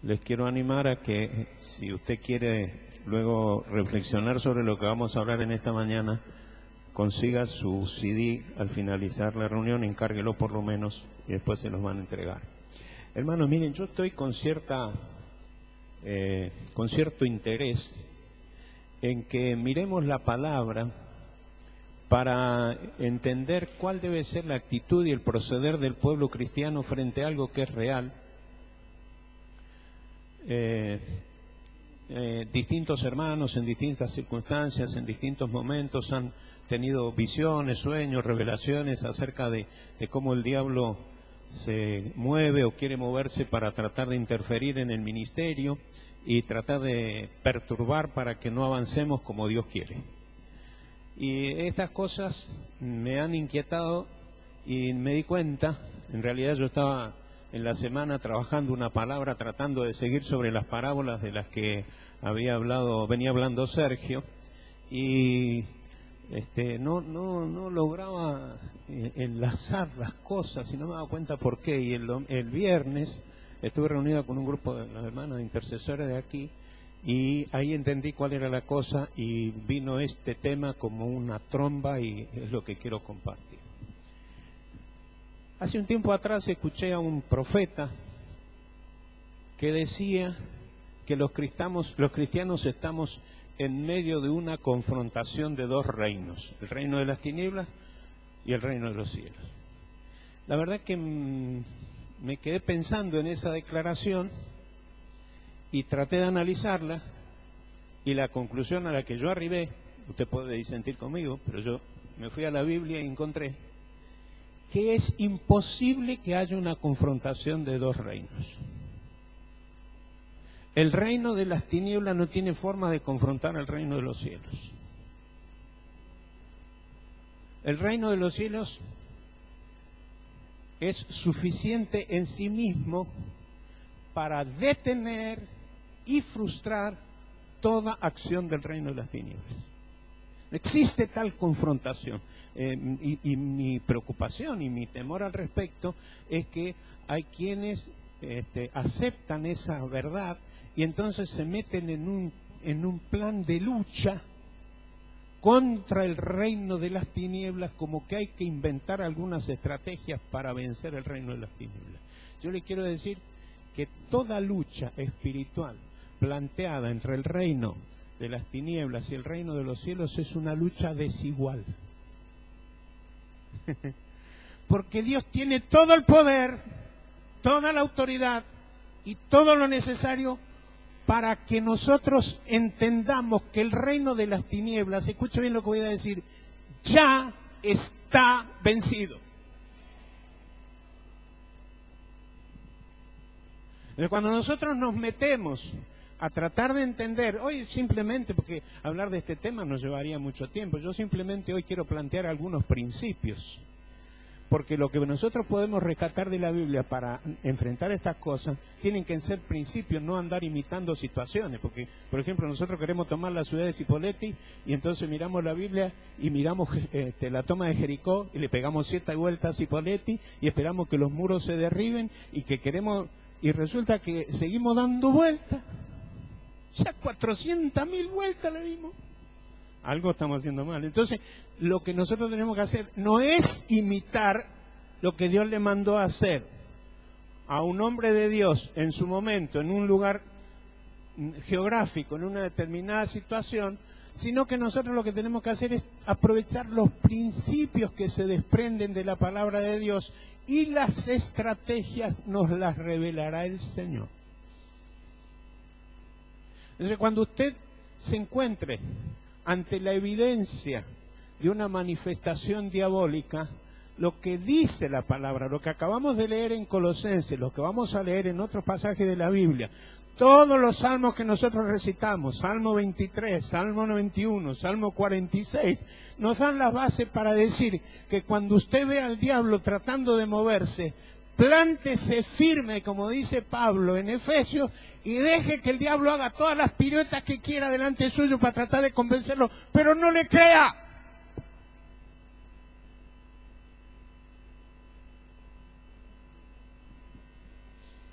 les quiero animar a que, si usted quiere luego reflexionar sobre lo que vamos a hablar en esta mañana, consiga su CD al finalizar la reunión, encárguelo por lo menos y después se los van a entregar. Hermanos, miren, yo estoy con cierto interés en que miremos la palabra para entender cuál debe ser la actitud y el proceder del pueblo cristiano frente a algo que es real. Distintos hermanos en distintas circunstancias, en distintos momentos han tenido visiones, sueños, revelaciones acerca de cómo el diablo se mueve o quiere moverse para tratar de interferir en el ministerio y tratar de perturbar para que no avancemos como Dios quiere. Y estas cosas me han inquietado y me di cuenta, en realidad yo estaba en la semana trabajando una palabra, tratando de seguir sobre las parábolas de las que venía hablando Sergio, y no lograba enlazar las cosas y no me daba cuenta por qué. Y el viernes estuve reunido con un grupo de los hermanos intercesores de aquí y ahí entendí cuál era la cosa y vino este tema como una tromba y es lo que quiero compartir. Hace un tiempo atrás escuché a un profeta que decía que los cristianos estamos en medio de una confrontación de dos reinos, el reino de las tinieblas y el reino de los cielos. La verdad que me quedé pensando en esa declaración y traté de analizarla, y la conclusión a la que yo arribé, usted puede disentir conmigo, pero yo me fui a la Biblia y encontré que es imposible que haya una confrontación de dos reinos. El reino de las tinieblas no tiene forma de confrontar al reino de los cielos. El reino de los cielos es suficiente en sí mismo para detener y frustrar toda acción del reino de las tinieblas. No existe tal confrontación. Y mi preocupación y mi temor al respecto es que hay quienes aceptan esa verdad y entonces se meten en un plan de lucha contra el reino de las tinieblas, como que hay que inventar algunas estrategias para vencer el reino de las tinieblas. Yo le quiero decir que toda lucha espiritual planteada entre el reino de las tinieblas y el reino de los cielos es una lucha desigual. Porque Dios tiene todo el poder, toda la autoridad y todo lo necesario para que nosotros entendamos que el reino de las tinieblas, escuche bien lo que voy a decir, ya está vencido. Cuando nosotros nos metemos a tratar de entender, hoy simplemente, porque hablar de este tema nos llevaría mucho tiempo, yo simplemente hoy quiero plantear algunos principios, porque lo que nosotros podemos rescatar de la Biblia para enfrentar estas cosas tienen que ser principios, no andar imitando situaciones, porque, por ejemplo, nosotros queremos tomar la ciudad de Cipolletti y entonces miramos la Biblia y miramos la toma de Jericó y le pegamos 7 vueltas a Cipolletti y esperamos que los muros se derriben y resulta que seguimos dando vueltas. Ya 400.000 vueltas le dimos. Algo estamos haciendo mal. Entonces, lo que nosotros tenemos que hacer no es imitar lo que Dios le mandó a hacer a un hombre de Dios en su momento, en un lugar geográfico, en una determinada situación, sino que nosotros lo que tenemos que hacer es aprovechar los principios que se desprenden de la palabra de Dios y las estrategias nos las revelará el Señor. Entonces, cuando usted se encuentre ante la evidencia de una manifestación diabólica, lo que dice la palabra, lo que acabamos de leer en Colosenses, lo que vamos a leer en otros pasajes de la Biblia, todos los salmos que nosotros recitamos, Salmo 23, Salmo 91, Salmo 46, nos dan la base para decir que cuando usted ve al diablo tratando de moverse, plántese firme, como dice Pablo en Efesios, y deje que el diablo haga todas las piruetas que quiera delante suyo para tratar de convencerlo, pero no le crea.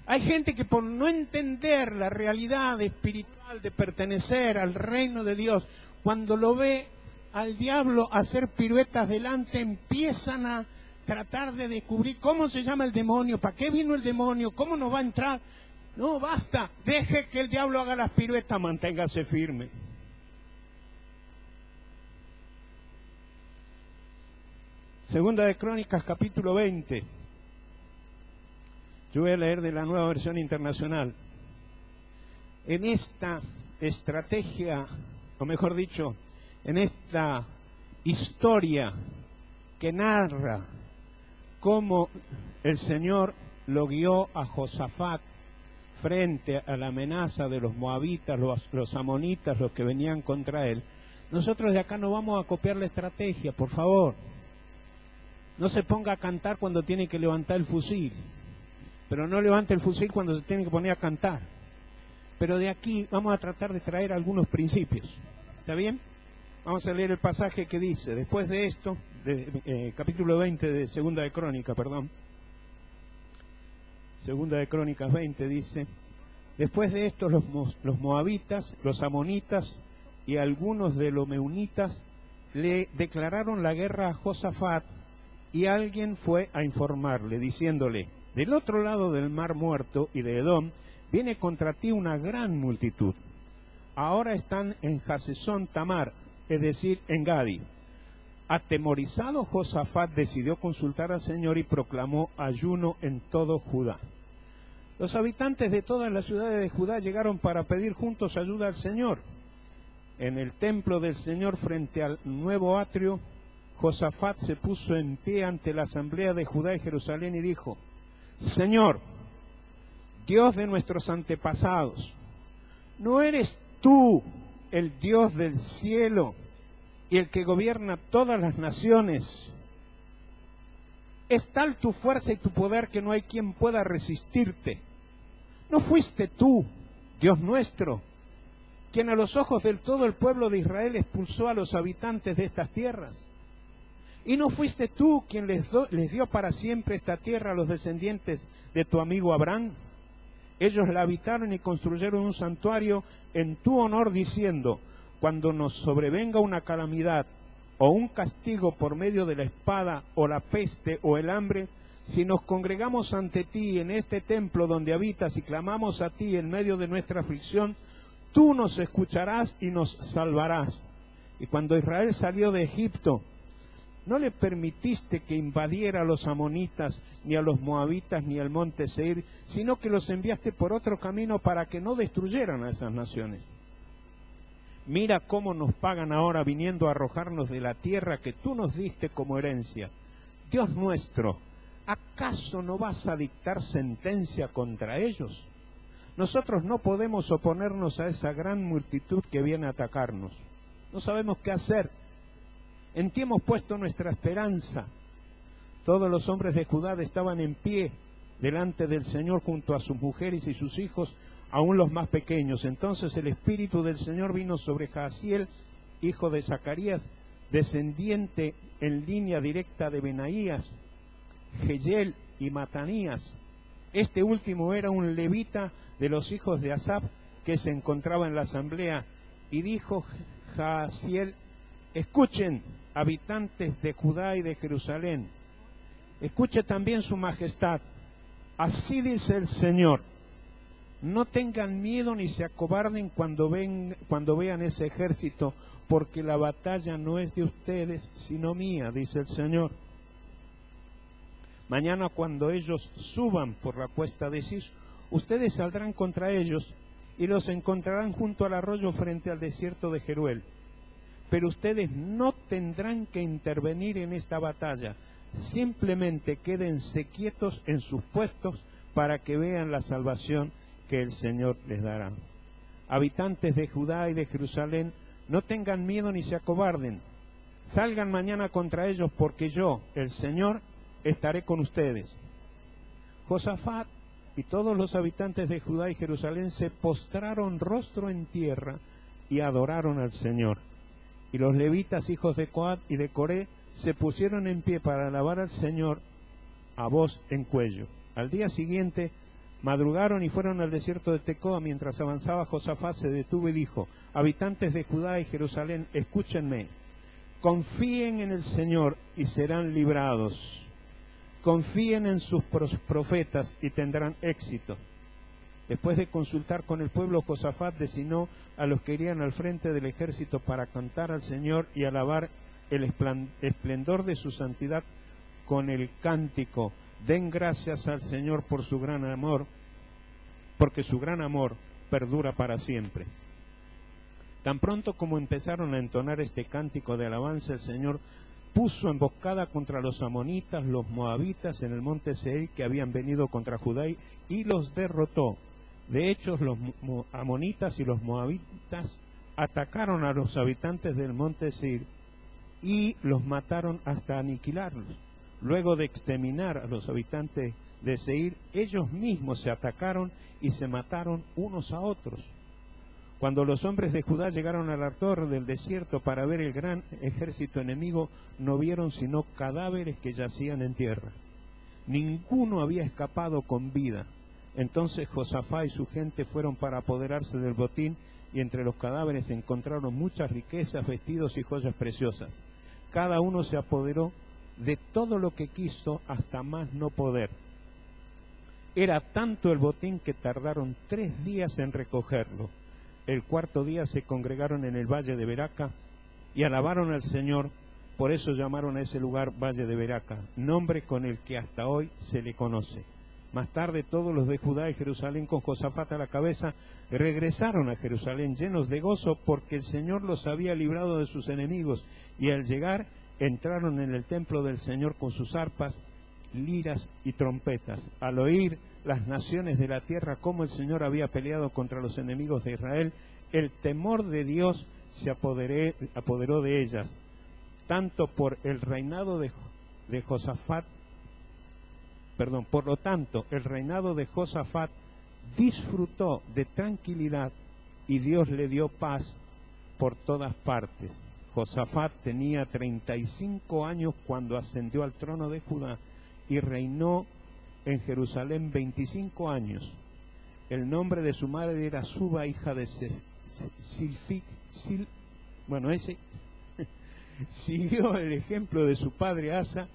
Hay gente que por no entender la realidad espiritual de pertenecer al reino de Dios, cuando lo ve al diablo hacer piruetas delante, empiezan a tratar de descubrir cómo se llama el demonio, para qué vino el demonio, cómo nos va a entrar. No, basta, deje que el diablo haga las piruetas, manténgase firme. Segunda de Crónicas, capítulo 20. Yo voy a leer de la Nueva Versión Internacional. En esta estrategia, o mejor dicho, en esta historia que narra cómo el Señor lo guió a Josafat frente a la amenaza de los moabitas, los amonitas, los que venían contra él, nosotros de acá no vamos a copiar la estrategia, por favor. No se ponga a cantar cuando tiene que levantar el fusil, pero no levante el fusil cuando se tiene que poner a cantar. Pero de aquí vamos a tratar de traer algunos principios. ¿Está bien? Vamos a leer el pasaje que dice, después de esto, capítulo 20 de Segunda de Crónicas, perdón. Segunda de Crónicas 20 dice, después de esto los moabitas, los amonitas y algunos de los meunitas le declararon la guerra a Josafat, y alguien fue a informarle, diciéndole, del otro lado del mar muerto y de Edom, viene contra ti una gran multitud. Ahora están en Hasezón Tamar, es decir, en Gadi. Atemorizado, Josafat decidió consultar al Señor y proclamó ayuno en todo Judá. Los habitantes de todas las ciudades de Judá llegaron para pedir juntos ayuda al Señor. En el templo del Señor, frente al nuevo atrio, Josafat se puso en pie ante la asamblea de Judá y Jerusalén y dijo, Señor, Dios de nuestros antepasados, ¿no eres tú el Dios del cielo y el que gobierna todas las naciones? Es tal tu fuerza y tu poder que no hay quien pueda resistirte. ¿No fuiste tú, Dios nuestro, quien a los ojos del todo el pueblo de Israel expulsó a los habitantes de estas tierras? ¿Y no fuiste tú quien les dio para siempre esta tierra a los descendientes de tu amigo Abraham? Ellos la habitaron y construyeron un santuario en tu honor, diciendo, cuando nos sobrevenga una calamidad o un castigo por medio de la espada o la peste o el hambre, si nos congregamos ante ti en este templo donde habitas y clamamos a ti en medio de nuestra aflicción, tú nos escucharás y nos salvarás. Y cuando Israel salió de Egipto, no le permitiste que invadiera a los amonitas, ni a los moabitas, ni al monte Seir, sino que los enviaste por otro camino para que no destruyeran a esas naciones. Mira cómo nos pagan ahora viniendo a arrojarnos de la tierra que tú nos diste como herencia. Dios nuestro, ¿acaso no vas a dictar sentencia contra ellos? Nosotros no podemos oponernos a esa gran multitud que viene a atacarnos. No sabemos qué hacer. En ti hemos puesto nuestra esperanza. Todos los hombres de Judá estaban en pie delante del Señor junto a sus mujeres y sus hijos, aún los más pequeños. Entonces el Espíritu del Señor vino sobre Jaasiel, hijo de Zacarías, descendiente en línea directa de Benaías, Jehiel y Matanías. Este último era un levita de los hijos de Asaf que se encontraba en la asamblea, y dijo Jaasiel, escuchen, habitantes de Judá y de Jerusalén, escuche también su majestad. Así dice el Señor, no tengan miedo ni se acobarden cuando vean ese ejército, porque la batalla no es de ustedes, sino mía, dice el Señor. Mañana cuando ellos suban por la cuesta de Cis, ustedes saldrán contra ellos y los encontrarán junto al arroyo frente al desierto de Jeruel. Pero ustedes no tendrán que intervenir en esta batalla, simplemente quédense quietos en sus puestos para que vean la salvación que el Señor les dará. Habitantes de Judá y de Jerusalén, no tengan miedo ni se acobarden. Salgan mañana contra ellos, porque yo, el Señor, estaré con ustedes. Josafat y todos los habitantes de Judá y Jerusalén se postraron rostro en tierra y adoraron al Señor. Y los levitas, hijos de Coat y de Coré, se pusieron en pie para alabar al Señor a voz en cuello. Al día siguiente, Madrugaron y fueron al desierto de Tecoa. Mientras avanzaba, Josafat se detuvo y dijo: habitantes de Judá y Jerusalén, escúchenme. Confíen en el Señor y serán librados. Confíen en sus profetas y tendrán éxito. Después de consultar con el pueblo, Josafat designó a los que irían al frente del ejército para cantar al Señor y alabar el esplendor de su santidad con el cántico: den gracias al Señor por su gran amor, porque su gran amor perdura para siempre. Tan pronto como empezaron a entonar este cántico de alabanza, el Señor puso emboscada contra los amonitas, los moabitas en el monte Seir, que habían venido contra Judá, y los derrotó. De hecho, los amonitas y los moabitas atacaron a los habitantes del monte Seir y los mataron hasta aniquilarlos. Luego de exterminar a los habitantes de Seir, ellos mismos se atacaron y se mataron unos a otros. Cuando los hombres de Judá llegaron a la torre del desierto para ver el gran ejército enemigo, no vieron sino cadáveres que yacían en tierra. Ninguno había escapado con vida. Entonces Josafat y su gente fueron para apoderarse del botín, y entre los cadáveres encontraron muchas riquezas, vestidos y joyas preciosas. Cada uno se apoderó de todo lo que quiso hasta más no poder. Era tanto el botín que tardaron 3 días en recogerlo. El cuarto día se congregaron en el valle de Beraca y alabaron al Señor. Por eso llamaron a ese lugar Valle de Beraca, nombre con el que hasta hoy se le conoce. Más tarde todos los de Judá y Jerusalén, con Josafat a la cabeza, regresaron a Jerusalén llenos de gozo, porque el Señor los había librado de sus enemigos, y al llegar entraron en el templo del Señor con sus arpas, liras y trompetas. Al oír las naciones de la tierra cómo el Señor había peleado contra los enemigos de Israel, el temor de Dios se apoderó de ellas, tanto por el reinado de Josafat. Por lo tanto, el reinado de Josafat disfrutó de tranquilidad y Dios le dio paz por todas partes. Josafat tenía 35 años cuando ascendió al trono de Judá y reinó en Jerusalén 25 años. El nombre de su madre era Suba, hija de siguió el ejemplo de su padre Asa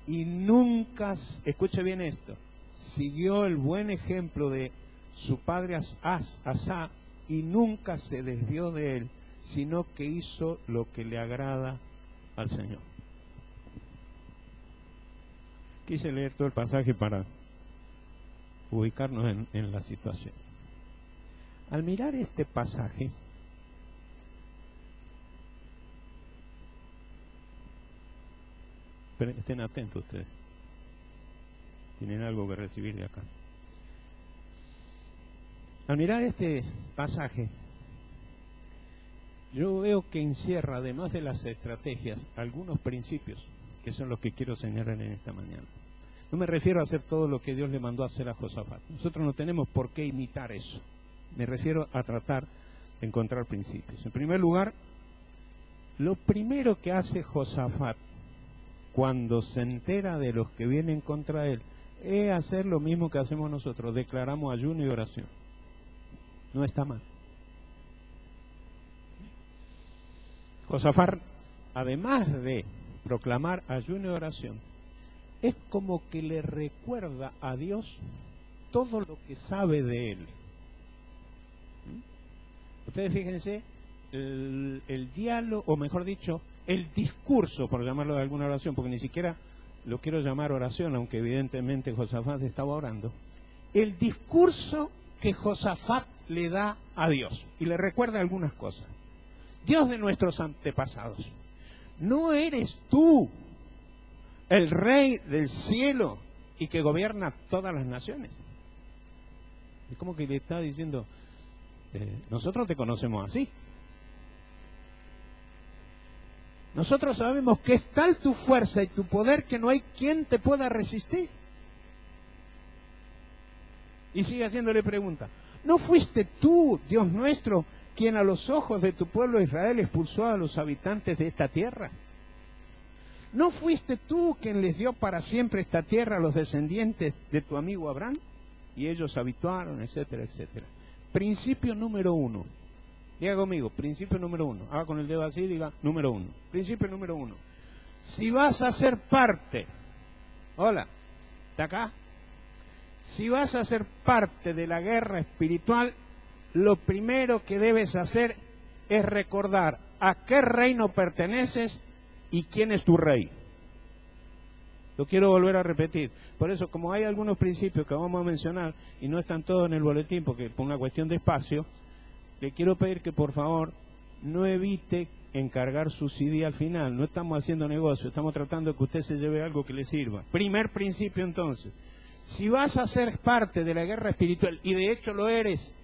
y nunca, escuche bien esto, siguió el buen ejemplo de su padre Asa y nunca se desvió de él, sino que hizo lo que le agrada al Señor. Quise leer todo el pasaje para ubicarnos en la situación. Al mirar este pasaje, pero estén atentos ustedes, tienen algo que recibir de acá. Al mirar este pasaje, yo veo que encierra, además de las estrategias, algunos principios, que son los que quiero señalar en esta mañana. No me refiero a hacer todo lo que Dios le mandó a hacer a Josafat. Nosotros no tenemos por qué imitar eso. Me refiero a tratar de encontrar principios. En primer lugar, lo primero que hace Josafat cuando se entera de los que vienen contra él es hacer lo mismo que hacemos nosotros: declaramos ayuno y oración. No está mal. Josafat, además de proclamar ayuno y oración, es como que le recuerda a Dios todo lo que sabe de él. Ustedes fíjense, el diálogo, o mejor dicho, el discurso, por llamarlo de alguna oración, porque ni siquiera lo quiero llamar oración, aunque evidentemente Josafat estaba orando. El discurso que Josafat le da a Dios, y le recuerda algunas cosas. Dios de nuestros antepasados, ¿no eres tú el rey del cielo y que gobierna todas las naciones? Es como que le está diciendo, nosotros te conocemos así. Nosotros sabemos que es tal tu fuerza y tu poder que no hay quien te pueda resistir. Y sigue haciéndole pregunta. ¿No fuiste tú, Dios nuestro, quien a los ojos de tu pueblo Israel expulsó a los habitantes de esta tierra? ¿No fuiste tú quien les dio para siempre esta tierra a los descendientes de tu amigo Abraham? y ellos se habituaron, etcétera, etcétera. Principio número 1. Diga conmigo, principio número 1. Haga con el dedo así, diga número 1. Principio número 1. Si vas a ser parte, hola, ¿está acá? Si vas a ser parte de la guerra espiritual, lo primero que debes hacer es recordar a qué reino perteneces y quién es tu rey. Lo quiero volver a repetir. Por eso, como hay algunos principios que vamos a mencionar y no están todos en el boletín porque por una cuestión de espacio, le quiero pedir que por favor no evite encargar su CD al final. No estamos haciendo negocio, estamos tratando de que usted se lleve algo que le sirva. Primer principio entonces. Si vas a ser parte de la guerra espiritual, y de hecho lo eres,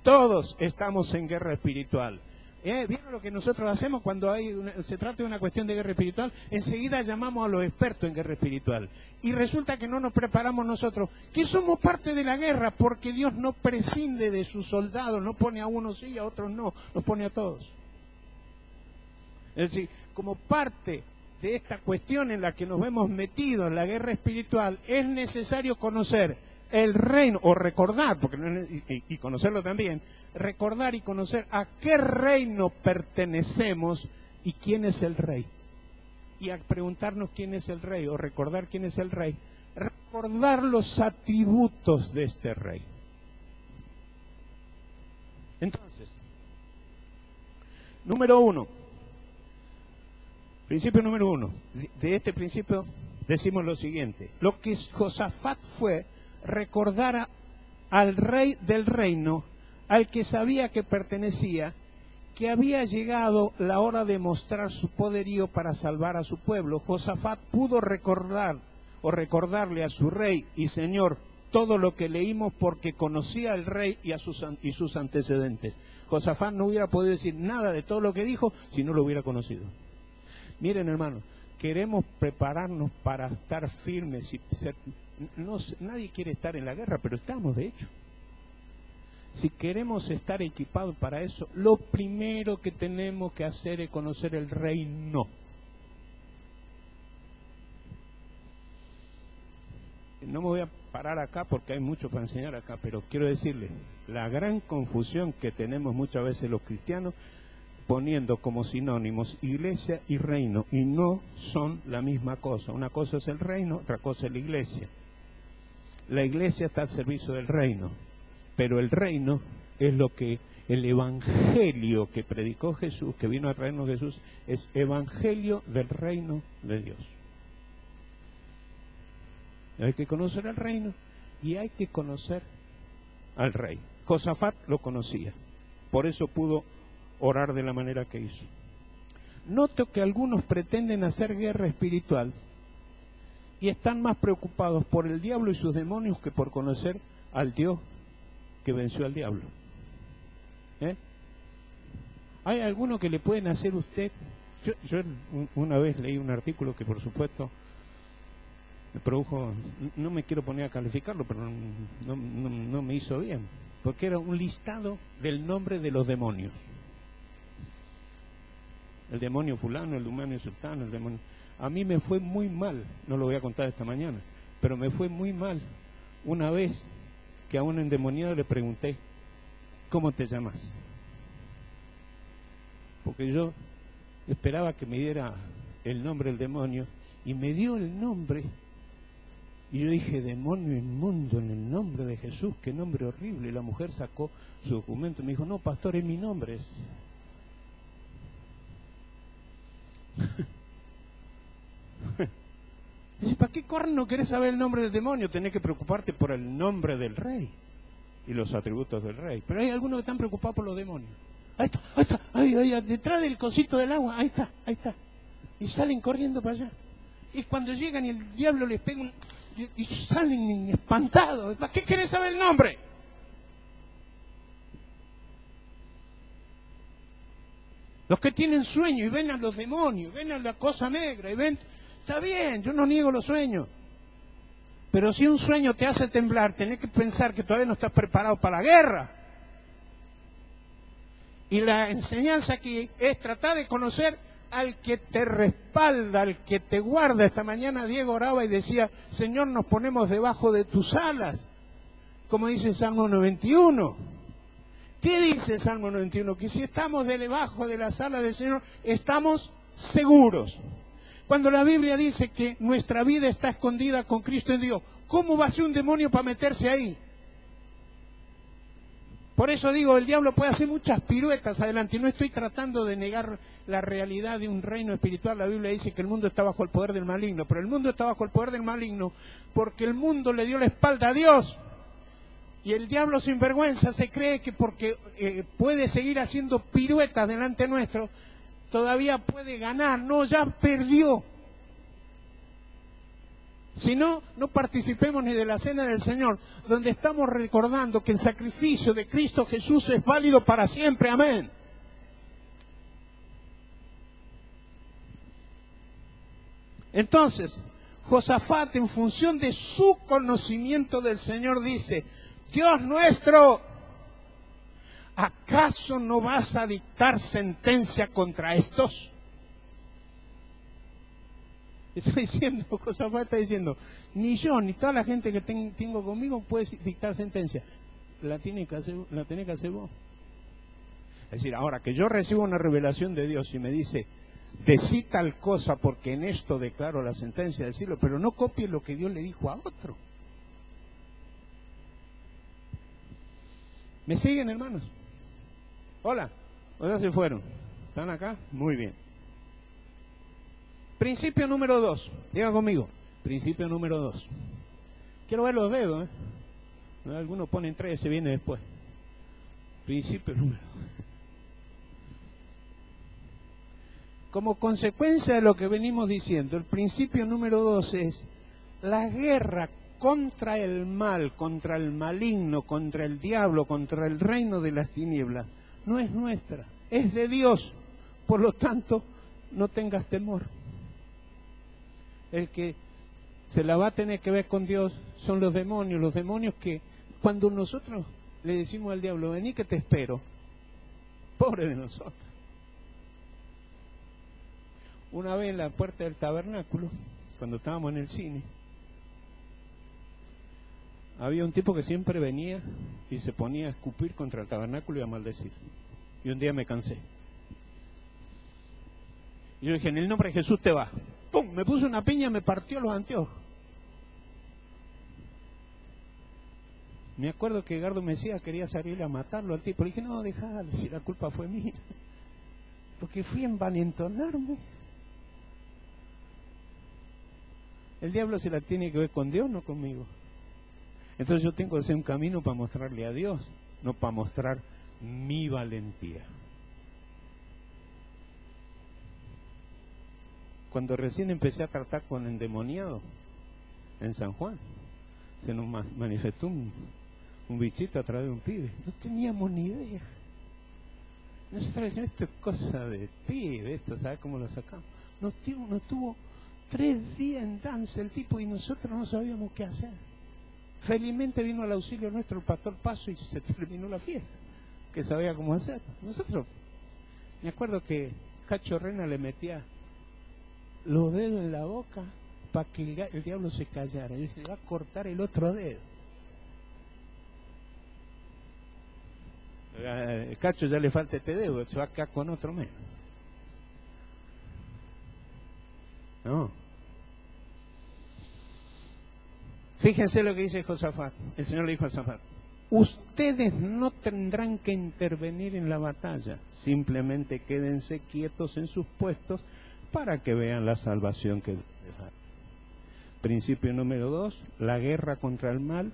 todos estamos en guerra espiritual. ¿Vieron lo que nosotros hacemos cuando se trata de una cuestión de guerra espiritual? Enseguida llamamos a los expertos en guerra espiritual. Y resulta que no nos preparamos nosotros, que somos parte de la guerra, porque Dios no prescinde de sus soldados, no pone a unos sí y a otros no, los pone a todos. Es decir, como parte de esta cuestión en la que nos vemos metidos en la guerra espiritual, es necesario conocer el reino, o recordar, porque no es, y conocerlo también, recordar y conocer a qué reino pertenecemos y quién es el rey. Y a preguntarnos quién es el rey, o recordar quién es el rey, recordar los atributos de este rey. Entonces, número 1, principio número 1, de este principio decimos lo siguiente: lo que Josafat fue recordar al rey del reino, al que sabía que pertenecía, que había llegado la hora de mostrar su poderío para salvar a su pueblo. Josafat pudo recordar o recordarle a su rey y señor todo lo que leímos porque conocía al rey y sus antecedentes. Josafat no hubiera podido decir nada de todo lo que dijo si no lo hubiera conocido. Miren, hermanos, queremos prepararnos para estar firmes y ser... nadie quiere estar en la guerra, pero estamos de hecho. Si queremos estar equipados para eso, lo primero que tenemos que hacer es conocer el reino. No me voy a parar acá porque hay mucho para enseñar acá, pero quiero decirles, la gran confusión que tenemos muchas veces los cristianos, poniendo como sinónimos iglesia y reino, y no son la misma cosa. Una cosa es el reino, otra cosa es la iglesia. La iglesia está al servicio del reino, pero el reino es lo que el evangelio que predicó Jesús, que vino a traernos Jesús, es evangelio del reino de Dios. Hay que conocer el reino y hay que conocer al rey. Josafat lo conocía, por eso pudo orar de la manera que hizo. Noto que algunos pretenden hacer guerra espiritual y están más preocupados por el diablo y sus demonios que por conocer al Dios que venció al diablo. ¿Hay alguno que le pueden hacer usted? Yo una vez leí un artículo que por supuesto me produjo, no me quiero poner a calificarlo, pero no me hizo bien, porque era un listado del nombre de los demonios. El demonio fulano, el demonio sultano, el demonio... A mí me fue muy mal, no lo voy a contar esta mañana, pero me fue muy mal una vez que a un endemoniado le pregunté, ¿cómo te llamas? Porque yo esperaba que me diera el nombre del demonio y me dio el nombre y yo dije, demonio inmundo, en el nombre de Jesús, qué nombre horrible. Y la mujer sacó su documento y me dijo, no, pastor, es mi nombre. Dice, ¿para qué corno querés saber el nombre del demonio? Tenés que preocuparte por el nombre del rey y los atributos del rey. Pero hay algunos que están preocupados por los demonios. Ahí está, ahí, detrás del cosito del agua, ahí está. Y salen corriendo para allá. Y cuando llegan y el diablo les pega y salen espantados. ¿Para qué querés saber el nombre? Los que tienen sueño y ven a los demonios, ven a la cosa negra y ven... Está bien, yo no niego los sueños. Pero si un sueño te hace temblar, tenés que pensar que todavía no estás preparado para la guerra. Y la enseñanza aquí es tratar de conocer al que te respalda, al que te guarda. Esta mañana Diego oraba y decía, Señor, nos ponemos debajo de tus alas. como dice el Salmo 91. ¿Qué dice el Salmo 91? Que si estamos debajo de la sala del Señor, estamos seguros. Cuando la Biblia dice que nuestra vida está escondida con Cristo en Dios, ¿cómo va a ser un demonio para meterse ahí? Por eso digo, el diablo puede hacer muchas piruetas adelante. Y no estoy tratando de negar la realidad de un reino espiritual. La Biblia dice que el mundo está bajo el poder del maligno. Pero el mundo está bajo el poder del maligno porque el mundo le dio la espalda a Dios. Y el diablo sin vergüenza se cree que porque puede seguir haciendo piruetas delante nuestro, todavía puede ganar. No, ya perdió. Si no, no participemos ni de la cena del Señor, donde estamos recordando que el sacrificio de Cristo Jesús es válido para siempre. Amén. Entonces, Josafat, en función de su conocimiento del Señor, dice: Dios nuestro, ¿acaso no vas a dictar sentencia contra estos? Está diciendo, Josafat está diciendo, ni yo, ni toda la gente que tengo conmigo puede dictar sentencia. La tiene que hacer vos. Es decir, ahora que yo recibo una revelación de Dios y me dice, decí tal cosa porque en esto declaro la sentencia del cielo, pero no copie lo que Dios le dijo a otro. ¿Me siguen, hermanos? Hola, ¿o ya se fueron? ¿Están acá? Muy bien. Principio número 2. Diga conmigo. Principio número 2. Quiero ver los dedos, ¿eh? Algunos ponen 3, se viene después. Principio número 2. Como consecuencia de lo que venimos diciendo, el principio número 2 es la guerra contra el mal, contra el maligno, contra el diablo, contra el reino de las tinieblas. No es nuestra, es de Dios. Por lo tanto, no tengas temor. El que se la va a tener que ver con Dios son los demonios que cuando nosotros le decimos al diablo, vení que te espero, pobre de nosotros. Una vez en la puerta del tabernáculo, cuando estábamos en el cine, había un tipo que siempre venía y se ponía a escupir contra el tabernáculo y a maldecir. Y un día me cansé. Y yo dije, en el nombre de Jesús te vas. ¡Pum! Me puso una piña, me partió los anteojos. Me acuerdo que Edgardo Mesías quería salir a matarlo al tipo. Le dije, no, dejalo, si la culpa fue mía. Porque fui a envalentonarme. El diablo se la tiene que ver con Dios, no conmigo. Entonces yo tengo que hacer un camino para mostrarle a Dios, no para mostrar mi valentía. Cuando recién empecé a tratar con endemoniados en San Juan, se nos manifestó un bichito a través de un pibe. No teníamos ni idea. Nosotros decimos, esto es cosa de pibe, esto, ¿sabes cómo lo sacamos? Nos tuvo 3 días en danza el tipo y nosotros no sabíamos qué hacer. Felizmente vino al auxilio nuestro el pastor Paso y se terminó la fiesta, que sabía cómo hacer. Nosotros, me acuerdo que Cacho Rena le metía los dedos en la boca para que el diablo se callara. Yo dije, va a cortar el otro dedo. Cacho ya le falta este dedo, se va a quedar con otro menos. No. Fíjense lo que dice Josafat. El Señor le dijo a Josafat, ustedes no tendrán que intervenir en la batalla, simplemente quédense quietos en sus puestos para que vean la salvación que les da. Principio número 2, la guerra contra el mal,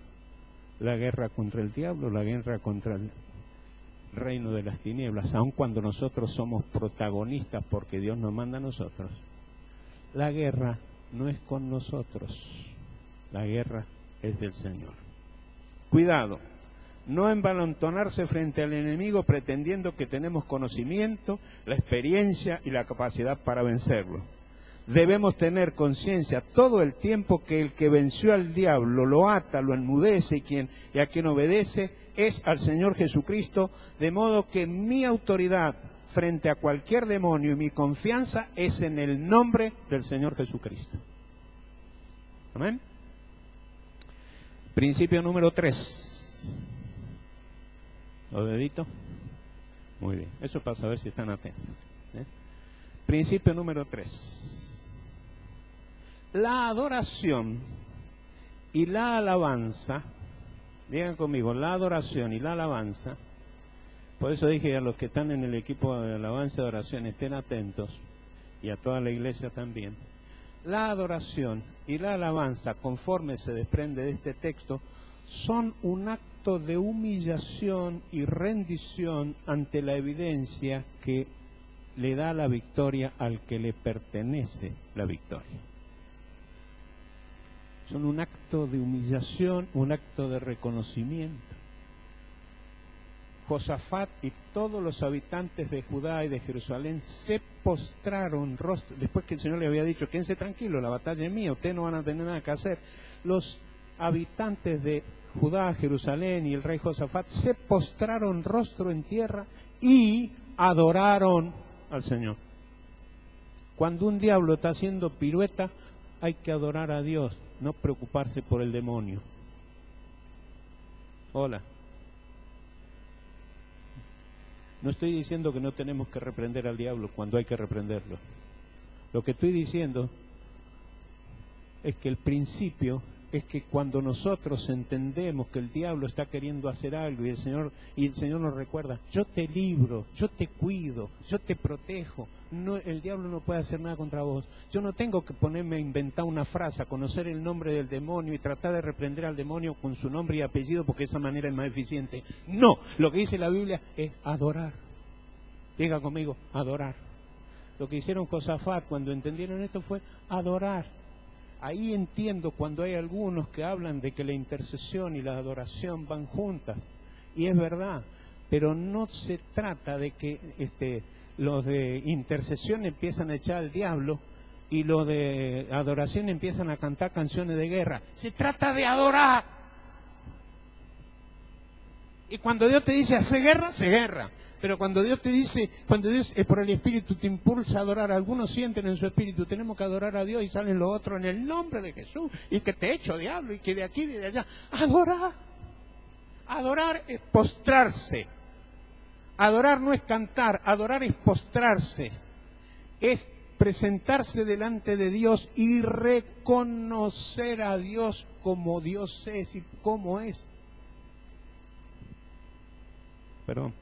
la guerra contra el diablo, la guerra contra el reino de las tinieblas, aun cuando nosotros somos protagonistas porque Dios nos manda a nosotros. La guerra no es con nosotros, la guerra es del Señor. Cuidado, no envalentonarse frente al enemigo pretendiendo que tenemos conocimiento, la experiencia y la capacidad para vencerlo. Debemos tener conciencia todo el tiempo que el que venció al diablo lo ata, lo enmudece y a quien obedece es al Señor Jesucristo, de modo que mi autoridad frente a cualquier demonio y mi confianza es en el nombre del Señor Jesucristo. Amén. Principio número 3. ¿Los deditos? Muy bien, eso es para saber si están atentos. Principio número 3. La adoración y la alabanza, digan conmigo, la adoración y la alabanza, por eso dije a los que están en el equipo de alabanza y oración, estén atentos, y a toda la iglesia también. La adoración y la alabanza, conforme se desprende de este texto, son un acto de humillación y rendición ante la evidencia que le da la victoria al que le pertenece la victoria. Son un acto de humillación, un acto de reconocimiento. Josafat y todos los habitantes de Judá y de Jerusalén se postraron rostro, después que el Señor le había dicho, quédense tranquilos, la batalla es mía, ustedes no van a tener nada que hacer. Los habitantes de Judá, Jerusalén y el rey Josafat se postraron rostro en tierra y adoraron al Señor. Cuando un diablo está haciendo pirueta, hay que adorar a Dios, no preocuparse por el demonio. Hola. No estoy diciendo que no tenemos que reprender al diablo cuando hay que reprenderlo. Lo que estoy diciendo es que el principio es que cuando nosotros entendemos que el diablo está queriendo hacer algo y el Señor nos recuerda, yo te libro, yo te cuido, yo te protejo, no, el diablo no puede hacer nada contra vos. Yo no tengo que ponerme a inventar una frase, a conocer el nombre del demonio y tratar de reprender al demonio con su nombre y apellido porque esa manera es más eficiente. No, lo que dice la Biblia es adorar. Diga conmigo, adorar. Lo que hicieron Josafat cuando entendieron esto fue adorar. Ahí entiendo cuando hay algunos que hablan de que la intercesión y la adoración van juntas. Y es verdad, pero no se trata de que los de intercesión empiezan a echar al diablo y los de adoración empiezan a cantar canciones de guerra. Se trata de adorar. Y cuando Dios te dice hace guerra, se guerra. Pero cuando Dios te dice, cuando Dios por el Espíritu te impulsa a adorar, algunos sienten en su espíritu, tenemos que adorar a Dios, y salen los otros en el nombre de Jesús, y que te echo diablo, y que de aquí y de allá. Adorar. Adorar es postrarse. Adorar no es cantar, adorar es postrarse. Es presentarse delante de Dios y reconocer a Dios como Dios es y cómo es. Perdón.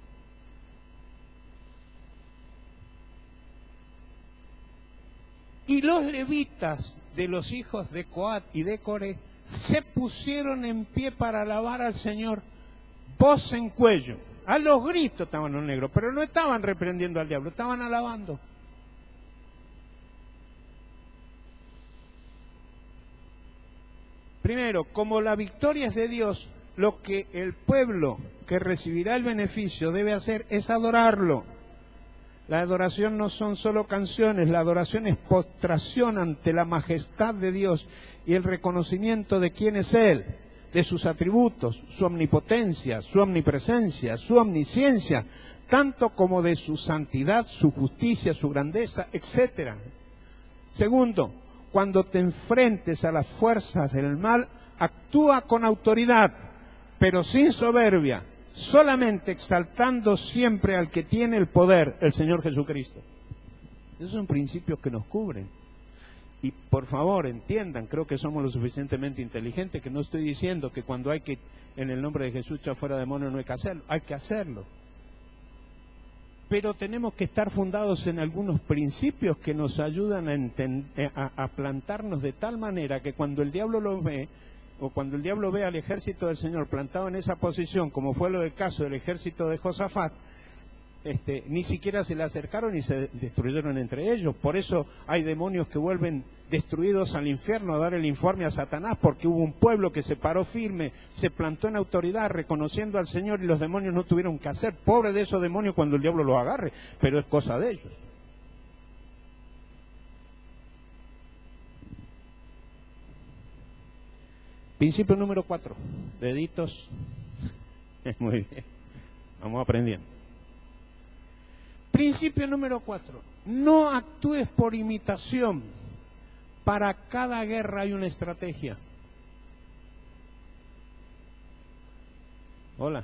Y los levitas de los hijos de Coat y de Coré se pusieron en pie para alabar al Señor, voz en cuello. A los gritos estaban los negros, pero no estaban reprendiendo al diablo, estaban alabando. Primero, como la victoria es de Dios, lo que el pueblo que recibirá el beneficio debe hacer es adorarlo. La adoración no son solo canciones, la adoración es postración ante la majestad de Dios y el reconocimiento de quién es Él, de sus atributos, su omnipotencia, su omnipresencia, su omnisciencia, tanto como de su santidad, su justicia, su grandeza, etc. Segundo, cuando te enfrentes a las fuerzas del mal, actúa con autoridad, pero sin soberbia, solamente exaltando siempre al que tiene el poder, el Señor Jesucristo. Esos son principios que nos cubren. Y por favor entiendan, creo que somos lo suficientemente inteligentes, que no estoy diciendo que cuando hay que, en el nombre de Jesús, echar fuera demonios, no hay que hacerlo. Pero tenemos que estar fundados en algunos principios que nos ayudan a plantarnos de tal manera que cuando el diablo lo ve, o cuando el diablo ve al ejército del Señor plantado en esa posición, como fue lo del caso del ejército de Josafat, ni siquiera se le acercaron y se destruyeron entre ellos. Por eso hay demonios que vuelven destruidos al infierno a dar el informe a Satanás, porque hubo un pueblo que se paró firme, se plantó en autoridad reconociendo al Señor y los demonios no tuvieron que hacer. Pobre de esos demonios cuando el diablo los agarre, pero es cosa de ellos. Principio número 4, deditos. Muy bien, vamos aprendiendo. Principio número 4, no actúes por imitación. Para cada guerra hay una estrategia. Hola.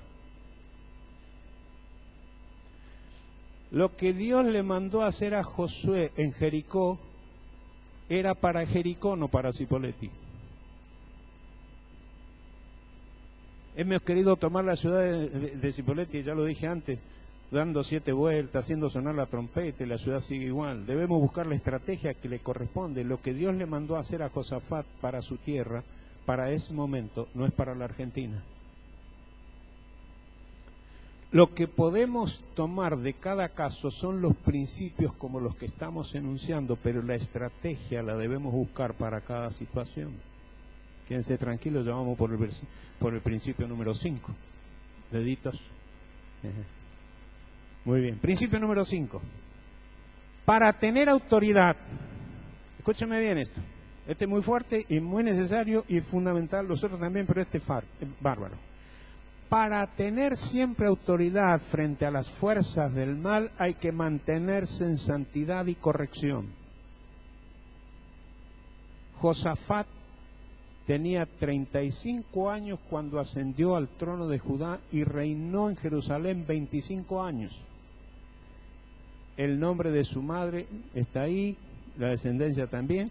Lo que Dios le mandó a hacer a Josué en Jericó era para Jericó, no para Cipolletti. Hemos querido tomar la ciudad de Cipolletti, ya lo dije antes, dando 7 vueltas, haciendo sonar la trompeta, y la ciudad sigue igual. Debemos buscar la estrategia que le corresponde. Lo que Dios le mandó a hacer a Josafat para su tierra, para ese momento, no es para la Argentina. Lo que podemos tomar de cada caso son los principios como los que estamos enunciando, pero la estrategia la debemos buscar para cada situación. Quédense tranquilos, ya vamos por el principio número 5. Deditos. Muy bien. Principio número 5. Para tener autoridad, escúchame bien esto. Este es muy fuerte y muy necesario y fundamental, los otros también, pero este es bárbaro. Para tener siempre autoridad frente a las fuerzas del mal hay que mantenerse en santidad y corrección. Josafat tenía 35 años cuando ascendió al trono de Judá y reinó en Jerusalén 25 años. El nombre de su madre está ahí, la descendencia también.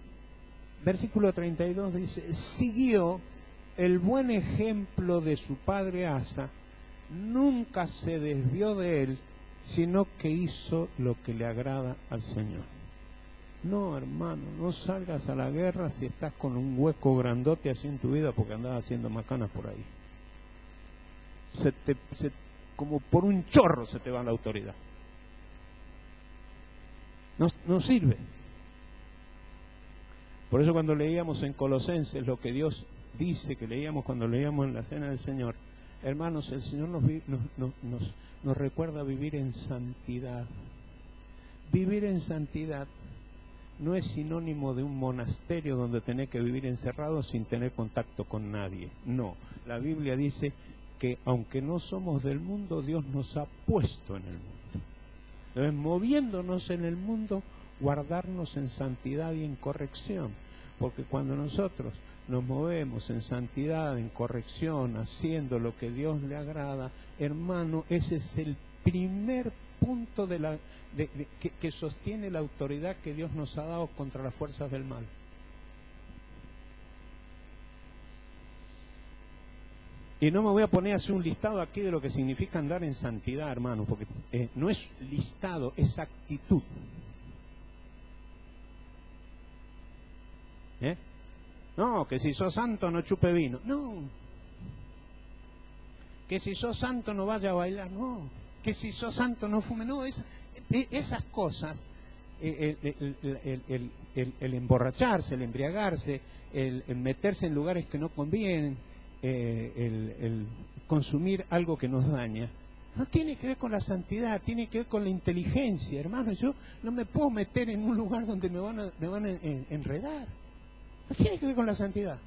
Versículo 32 dice, siguió el buen ejemplo de su padre Asa, nunca se desvió de él, sino que hizo lo que le agrada al Señor. No, hermano, no salgas a la guerra si estás con un hueco grandote así en tu vida porque andas haciendo macanas por ahí. Como por un chorro se te va la autoridad. No sirve. Por eso cuando leíamos en Colosenses lo que Dios dice, que leíamos cuando leíamos en la Cena del Señor, hermanos, el Señor nos recuerda vivir en santidad. Vivir en santidad no es sinónimo de un monasterio donde tenés que vivir encerrado sin tener contacto con nadie. No, la Biblia dice que aunque no somos del mundo, Dios nos ha puesto en el mundo. Entonces, moviéndonos en el mundo, guardarnos en santidad y en corrección. Porque cuando nosotros nos movemos en santidad, en corrección, haciendo lo que Dios le agrada, hermano, ese es el primer punto que sostiene la autoridad que Dios nos ha dado contra las fuerzas del mal. Y no me voy a poner a hacer un listado aquí de lo que significa andar en santidad, hermano, porque no es listado, es actitud. No, que si sos santo no chupe vino. No. Que si sos santo no vaya a bailar. No. Que si sos santo no fume. No, esas cosas, el emborracharse, el embriagarse, el meterse en lugares que no convienen, el consumir algo que nos daña, no tiene que ver con la santidad, tiene que ver con la inteligencia, hermano. Yo no me puedo meter en un lugar donde me van a enredar. No tiene que ver con la santidad.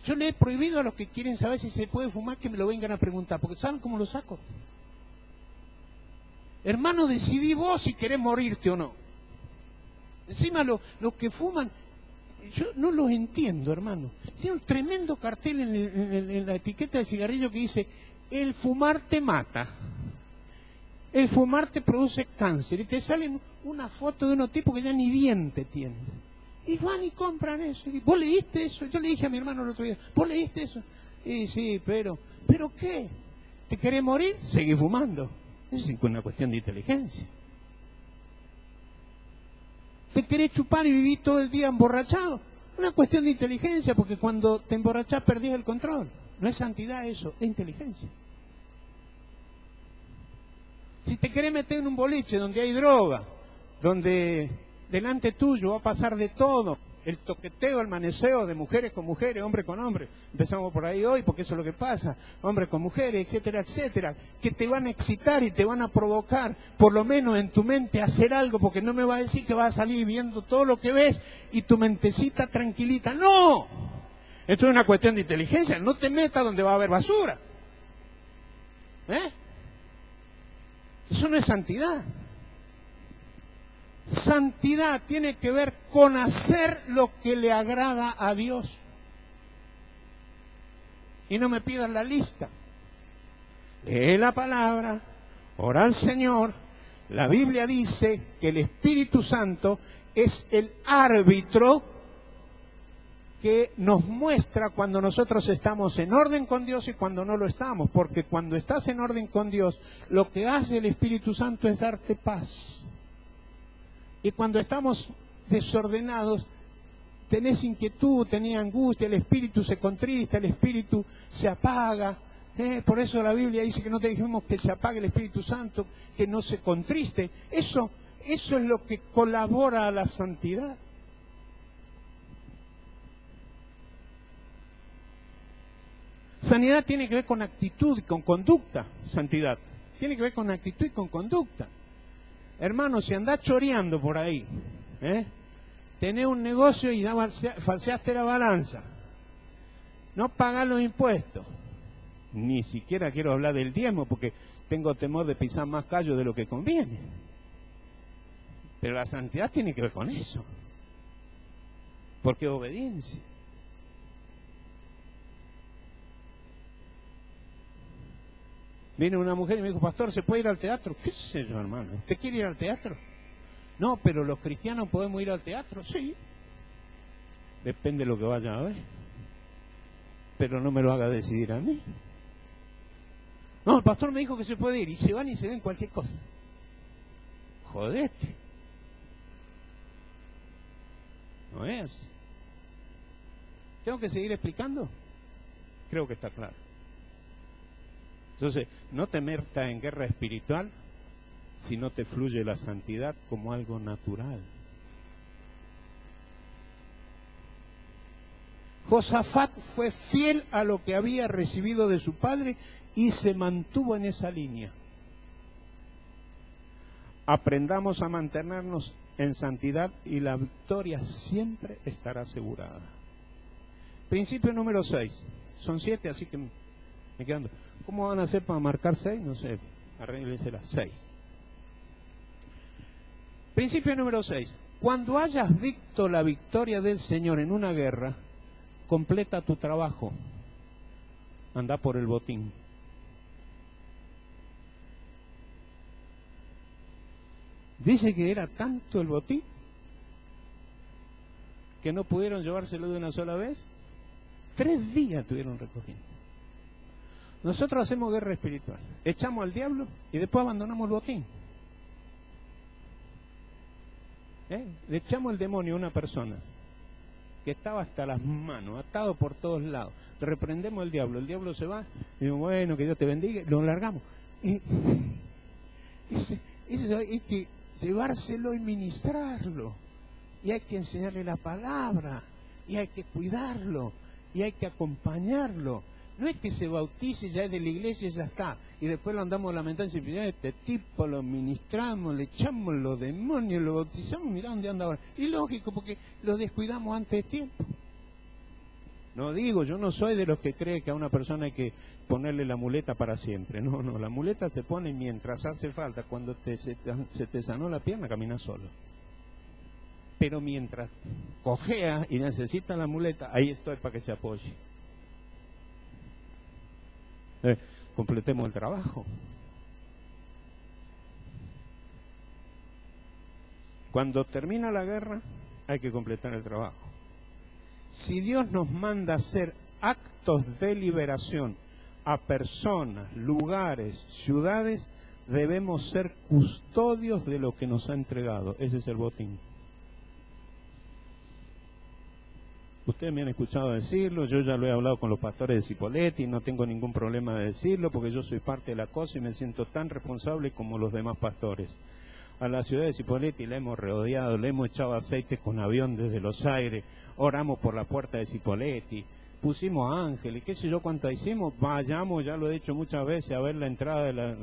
Yo le he prohibido a los que quieren saber si se puede fumar que me lo vengan a preguntar, porque ¿saben cómo lo saco? Hermano, decidí vos si querés morirte o no. Encima los que fuman, yo no los entiendo, hermano. Tiene un tremendo cartel en la etiqueta de cigarrillo que dice, el fumar te mata, el fumar te produce cáncer, y te salen una foto de unos tipos que ya ni diente tienen. Y van y compran eso. Y, ¿vos leíste eso? Yo le dije a mi hermano el otro día, ¿vos leíste eso? Y sí, ¿pero qué? ¿Te querés morir? Seguí fumando. Es una cuestión de inteligencia. ¿Te querés chupar y vivir todo el día emborrachado? Una cuestión de inteligencia, porque cuando te emborrachás perdés el control. No es santidad eso, es inteligencia. Si te querés meter en un boliche donde hay droga, donde delante tuyo va a pasar de todo, el toqueteo, el maneseo de mujeres con mujeres, hombre con hombre, empezamos por ahí hoy porque eso es lo que pasa, hombre con mujeres, etcétera, etcétera, que te van a excitar y te van a provocar, por lo menos en tu mente, a hacer algo, porque no me vas a decir que vas a salir viendo todo lo que ves y tu mentecita tranquilita. ¡No! Esto es una cuestión de inteligencia, no te metas donde va a haber basura. Eso no es santidad. Santidad tiene que ver con hacer lo que le agrada a Dios. Y no me pidas la lista. Lee la palabra, ora al Señor, La Biblia dice que el Espíritu Santo es el árbitro que nos muestra cuando nosotros estamos en orden con Dios y cuando no lo estamos, porque cuando estás en orden con Dios, lo que hace el Espíritu Santo es darte paz. Y cuando estamos desordenados, tenés inquietud, tenés angustia, el espíritu se contrista, el espíritu se apaga. Por eso la Biblia dice que no te dijimos que se apague el Espíritu Santo, que no se contriste. Eso es lo que colabora a la santidad. Sanidad tiene que ver con actitud y con conducta. Santidad tiene que ver con actitud y con conducta. Hermano, si andás choreando por ahí, tenés un negocio y falseaste la balanza, no pagás los impuestos, ni siquiera quiero hablar del diezmo porque tengo temor de pisar más callo de lo que conviene. Pero la santidad tiene que ver con eso, porque es obediencia. Vino una mujer y me dijo, pastor, ¿se puede ir al teatro? ¿Qué sé yo, hermano? ¿Usted quiere ir al teatro? No, pero los cristianos podemos ir al teatro. Sí. Depende de lo que vaya a ver. Pero no me lo haga decidir a mí. No, el pastor me dijo que se puede ir. Y se van y se ven cualquier cosa. Jodete. No es así. ¿Tengo que seguir explicando? Creo que está claro. Entonces, no te metas en guerra espiritual si no te fluye la santidad como algo natural. Josafat fue fiel a lo que había recibido de su padre y se mantuvo en esa línea. Aprendamos a mantenernos en santidad y la victoria siempre estará asegurada. Principio número 6. Son 7, así que me quedan 2. ¿Cómo van a hacer para marcar 6? No sé, arréglense las 6. Principio número 6. Cuando hayas visto la victoria del Señor en una guerra, completa tu trabajo. Anda por el botín. Dice que era tanto el botín que no pudieron llevárselo de una sola vez. 3 días estuvieron recogiendo. Nosotros hacemos guerra espiritual. Echamos al diablo y después abandonamos el botín. Le echamos el demonio a una persona que estaba hasta las manos, atado por todos lados. Reprendemos al diablo, el diablo se va, y digo, bueno, que Dios te bendiga, lo largamos. Y eso hay que llevárselo y ministrarlo. Y hay que enseñarle la palabra, y hay que cuidarlo, y hay que acompañarlo. No es que se bautice, ya es de la iglesia y ya está. Y después lo andamos lamentando y decimos, este tipo lo ministramos, le echamos los demonios, lo bautizamos, mirá dónde anda ahora. Y lógico, porque lo descuidamos antes de tiempo. No digo, yo no soy de los que cree que a una persona hay que ponerle la muleta para siempre. No, la muleta se pone mientras hace falta. Cuando se te sanó la pierna, camina solo. Pero mientras cojea y necesita la muleta, ahí estoy para que se apoye. Completemos el trabajo. Cuando termina la guerra, hay que completar el trabajo. Si Dios nos manda a hacer actos de liberación a personas, lugares, ciudades, debemos ser custodios de lo que nos ha entregado. Ese es el botín. Ustedes me han escuchado decirlo, yo ya lo he hablado con los pastores de Cipolletti, no tengo ningún problema de decirlo porque yo soy parte de la cosa y me siento tan responsable como los demás pastores. A la ciudad de Cipolletti la hemos rodeado, le hemos echado aceite con avión desde los aires, oramos por la puerta de Cipolletti, pusimos ángeles, qué sé yo cuánto hicimos, vayamos, ya lo he dicho muchas veces, a ver la entrada de la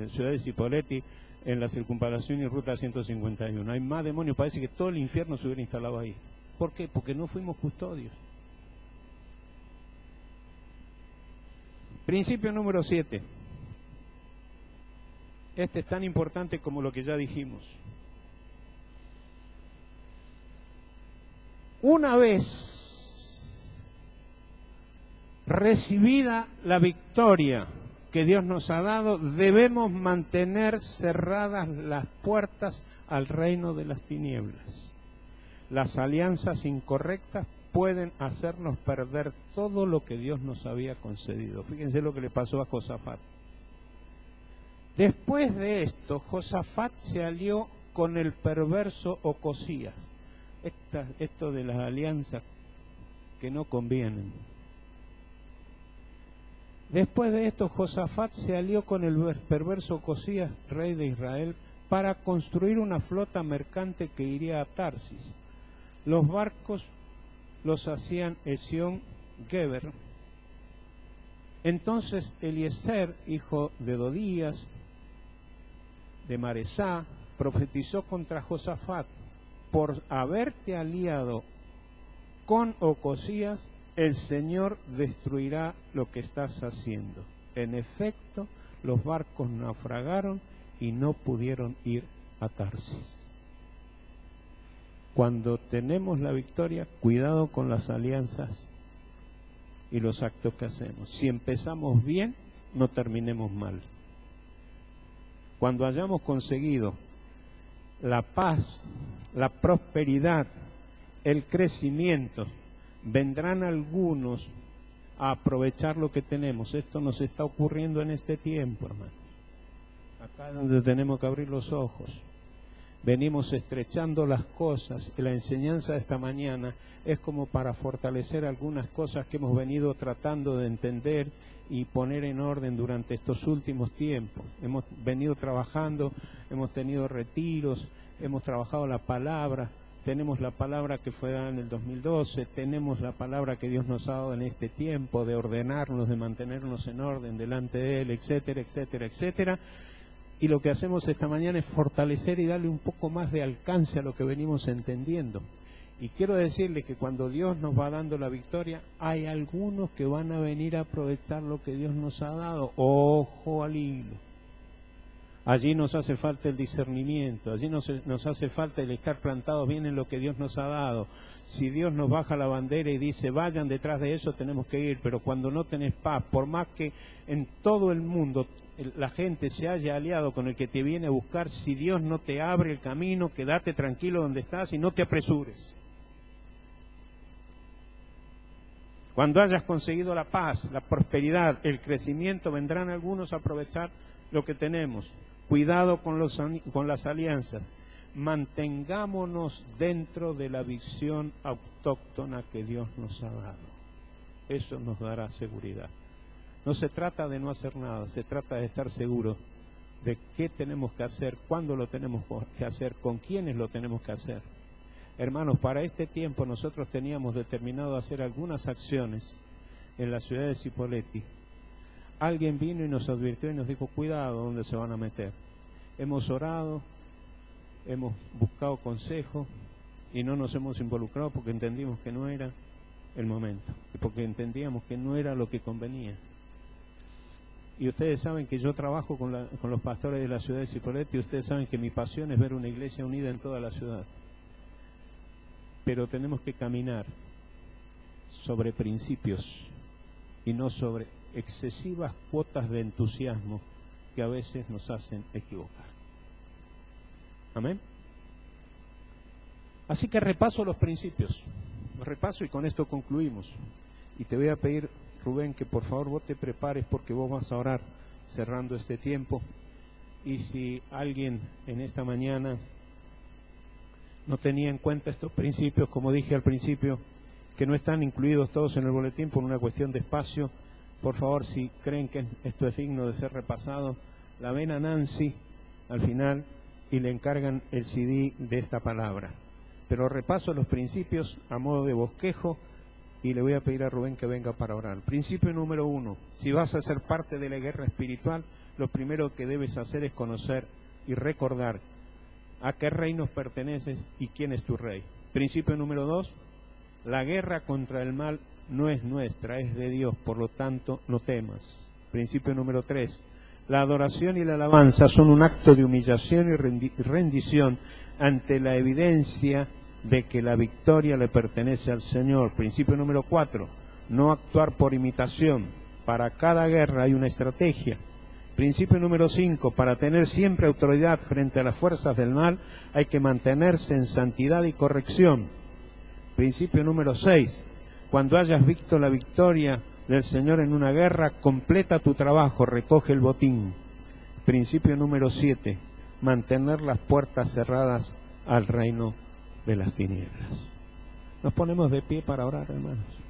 ciudad de Cipolletti en la circunvalación y ruta 151. Hay más demonios, parece que todo el infierno se hubiera instalado ahí. ¿Por qué? Porque no fuimos custodios. Principio número 7. Este es tan importante como lo que ya dijimos. Una vez recibida la victoria que Dios nos ha dado, debemos mantener cerradas las puertas al reino de las tinieblas. Las alianzas incorrectas pueden hacernos perder todo lo que Dios nos había concedido. Fíjense lo que le pasó a Josafat. Después de esto, Josafat se alió con el perverso Ocosías. Esto de las alianzas que no convienen. Después de esto, Josafat se alió con el perverso Ocosías, rey de Israel, para construir una flota mercante que iría a Tarsis. Los barcos los hacían Ezión-Geber. Entonces Eliezer, hijo de Dodías, de Maresá, profetizó contra Josafat: por haberte aliado con Ocosías, el Señor destruirá lo que estás haciendo. En efecto, los barcos naufragaron y no pudieron ir a Tarsis. Cuando tenemos la victoria, cuidado con las alianzas y los actos que hacemos. Si empezamos bien, no terminemos mal. Cuando hayamos conseguido la paz, la prosperidad, el crecimiento, vendrán algunos a aprovechar lo que tenemos. Esto nos está ocurriendo en este tiempo, hermano. Acá es donde tenemos que abrir los ojos. Venimos estrechando las cosas. La enseñanza de esta mañana es como para fortalecer algunas cosas que hemos venido tratando de entender y poner en orden durante estos últimos tiempos. Hemos venido trabajando, hemos tenido retiros, hemos trabajado la palabra. Tenemos la palabra que fue dada en el 2012, tenemos la palabra que Dios nos ha dado en este tiempo de ordenarnos, de mantenernos en orden delante de Él, etcétera, etcétera, etcétera. Y lo que hacemos esta mañana es fortalecer y darle un poco más de alcance a lo que venimos entendiendo. Y quiero decirles que cuando Dios nos va dando la victoria, hay algunos que van a venir a aprovechar lo que Dios nos ha dado. Ojo al hilo. Allí nos hace falta el discernimiento, allí nos hace falta el estar plantados bien en lo que Dios nos ha dado. Si Dios nos baja la bandera y dice, vayan detrás de eso, tenemos que ir. Pero cuando no tenés paz, por más que en todo el mundo la gente se haya aliado con el que te viene a buscar, si Dios no te abre el camino, quédate tranquilo donde estás y no te apresures. Cuando hayas conseguido la paz, la prosperidad, el crecimiento, vendrán algunos a aprovechar lo que tenemos. Cuidado con las alianzas. Mantengámonos dentro de la visión autóctona que Dios nos ha dado. Eso nos dará seguridad. No se trata de no hacer nada, se trata de estar seguros de qué tenemos que hacer, cuándo lo tenemos que hacer, con quiénes lo tenemos que hacer. Hermanos, para este tiempo nosotros teníamos determinado hacer algunas acciones en la ciudad de Cipolletti. Alguien vino y nos advirtió y nos dijo, cuidado donde se van a meter. Hemos orado, hemos buscado consejo y no nos hemos involucrado porque entendimos que no era el momento, porque entendíamos que no era lo que convenía. Y ustedes saben que yo trabajo con los pastores de la ciudad de Cipolletti, y ustedes saben que mi pasión es ver una iglesia unida en toda la ciudad. Pero tenemos que caminar sobre principios y no sobre excesivas cuotas de entusiasmo que a veces nos hacen equivocar. Amén. Así que repaso los principios. Los repaso y con esto concluimos. Y te voy a pedir, Rubén, que por favor vos te prepares porque vos vas a orar cerrando este tiempo. Y si alguien en esta mañana no tenía en cuenta estos principios, como dije al principio, que no están incluidos todos en el boletín por una cuestión de espacio, por favor, si creen que esto es digno de ser repasado, la ven a Nancy al final y le encargan el CD de esta palabra. Pero repaso los principios a modo de bosquejo y le voy a pedir a Rubén que venga para orar. Principio número 1, si vas a ser parte de la guerra espiritual, lo primero que debes hacer es conocer y recordar a qué reinos perteneces y quién es tu rey. Principio número 2, la guerra contra el mal no es nuestra, es de Dios, por lo tanto no temas. Principio número 3, la adoración y la alabanza son un acto de humillación y rendición ante la evidencia de que la victoria le pertenece al Señor. Principio número 4, no actuar por imitación. Para cada guerra hay una estrategia. Principio número 5, para tener siempre autoridad frente a las fuerzas del mal, hay que mantenerse en santidad y corrección. Principio número 6, cuando hayas visto la victoria del Señor en una guerra, completa tu trabajo, recoge el botín. Principio número 7, mantener las puertas cerradas al reino de las tinieblas. Nos ponemos de pie para orar, hermanos.